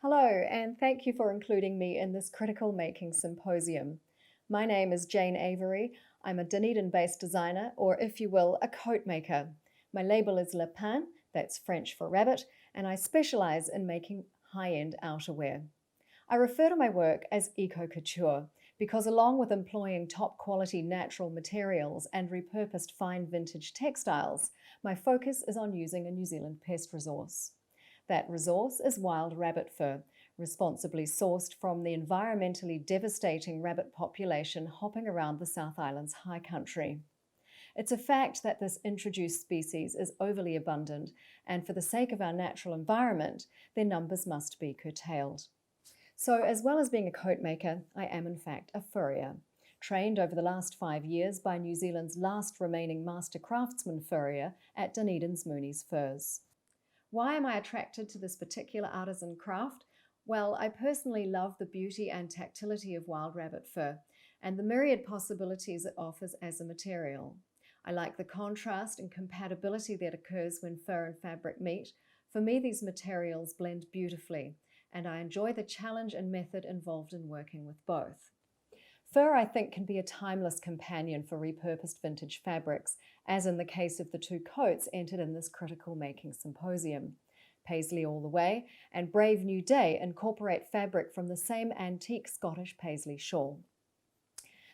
Hello, and thank you for including me in this critical making symposium. My name is Jane Avery. I'm a Dunedin-based designer, or if you will, a coat maker. My label is Lapin, that's French for rabbit, and I specialize in making high-end outerwear. I refer to my work as Eco-Couture because along with employing top quality natural materials and repurposed fine vintage textiles, my focus is on using a New Zealand pest resource. That resource is wild rabbit fur, responsibly sourced from the environmentally devastating rabbit population hopping around the South Island's high country. It's a fact that this introduced species is overly abundant, and for the sake of our natural environment, their numbers must be curtailed. So, as well as being a coat maker, I am in fact a furrier, trained over the last 5 years by New Zealand's last remaining master craftsman furrier at Dunedin's Mooney's Furs. Why am I attracted to this particular artisan craft? Well, I personally love the beauty and tactility of wild rabbit fur and the myriad possibilities it offers as a material. I like the contrast and compatibility that occurs when fur and fabric meet. For me, these materials blend beautifully, and I enjoy the challenge and method involved in working with both. Fur, I think, can be a timeless companion for repurposed vintage fabrics, as in the case of the two coats entered in this critical making symposium. Paisley All The Way and Brave New Day incorporate fabric from the same antique Scottish Paisley shawl.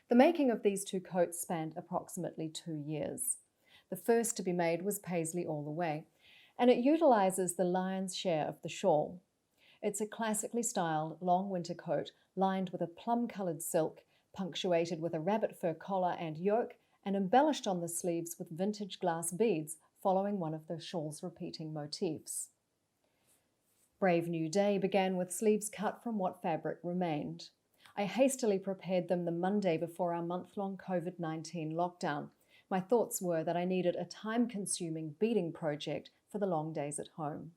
The making of these two coats spanned approximately 2 years. The first to be made was Paisley All The Way, and it utilizes the lion's share of the shawl. It's a classically styled long winter coat lined with a plum-colored silk, punctuated with a rabbit fur collar and yoke, and embellished on the sleeves with vintage glass beads following one of the shawl's repeating motifs. Brave New Day began with sleeves cut from what fabric remained. I hastily prepared them the Monday before our month-long COVID-19 lockdown. My thoughts were that I needed a time-consuming beading project for the long days at home.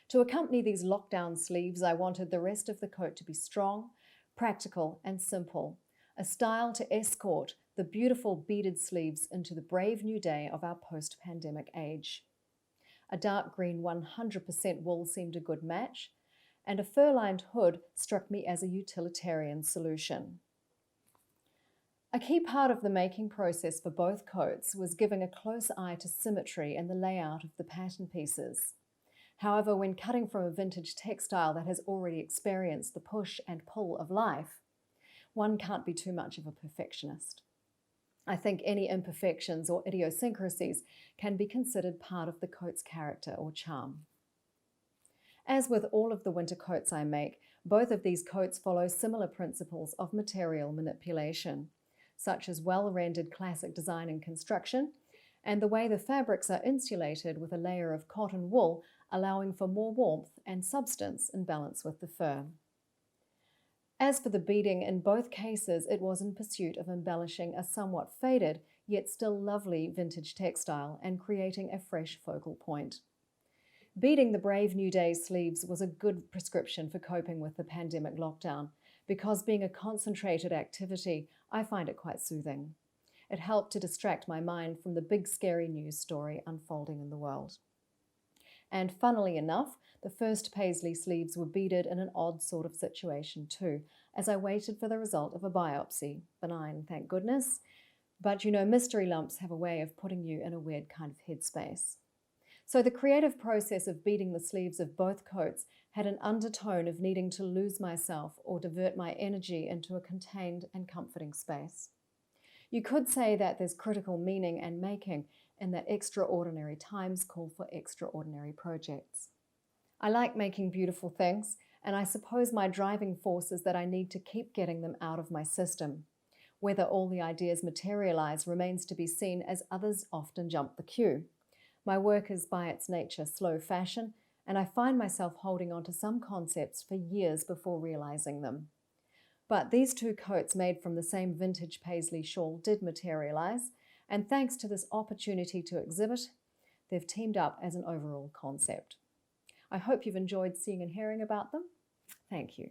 To accompany these lockdown sleeves, I wanted the rest of the coat to be strong, practical and simple, a style to escort the beautiful beaded sleeves into the brave new day of our post-pandemic age. A dark green 100% wool seemed a good match, and a fur-lined hood struck me as a utilitarian solution. A key part of the making process for both coats was giving a close eye to symmetry in the layout of the pattern pieces. However, when cutting from a vintage textile that has already experienced the push and pull of life, one can't be too much of a perfectionist. I think any imperfections or idiosyncrasies can be considered part of the coat's character or charm. As with all of the winter coats I make, both of these coats follow similar principles of material manipulation, such as well-rendered classic design and construction, and the way the fabrics are insulated with a layer of cotton wool, allowing for more warmth and substance in balance with the fur. As for the beading, in both cases it was in pursuit of embellishing a somewhat faded yet still lovely vintage textile and creating a fresh focal point. Beading the Brave New Day sleeves was a good prescription for coping with the pandemic lockdown because, being a concentrated activity, I find it quite soothing. It helped to distract my mind from the big scary news story unfolding in the world. And funnily enough, the first Paisley sleeves were beaded in an odd sort of situation too, as I waited for the result of a biopsy. Benign, thank goodness. But you know, mystery lumps have a way of putting you in a weird kind of headspace. So the creative process of beading the sleeves of both coats had an undertone of needing to lose myself or divert my energy into a contained and comforting space. You could say that there's critical meaning and making in that extraordinary times call for extraordinary projects. I like making beautiful things, and I suppose my driving force is that I need to keep getting them out of my system. Whether all the ideas materialize remains to be seen, as others often jump the queue. My work is by its nature slow fashion, and I find myself holding on to some concepts for years before realizing them. But these two coats made from the same vintage Paisley shawl did materialize, and thanks to this opportunity to exhibit, they've teamed up as an overall concept. I hope you've enjoyed seeing and hearing about them. Thank you.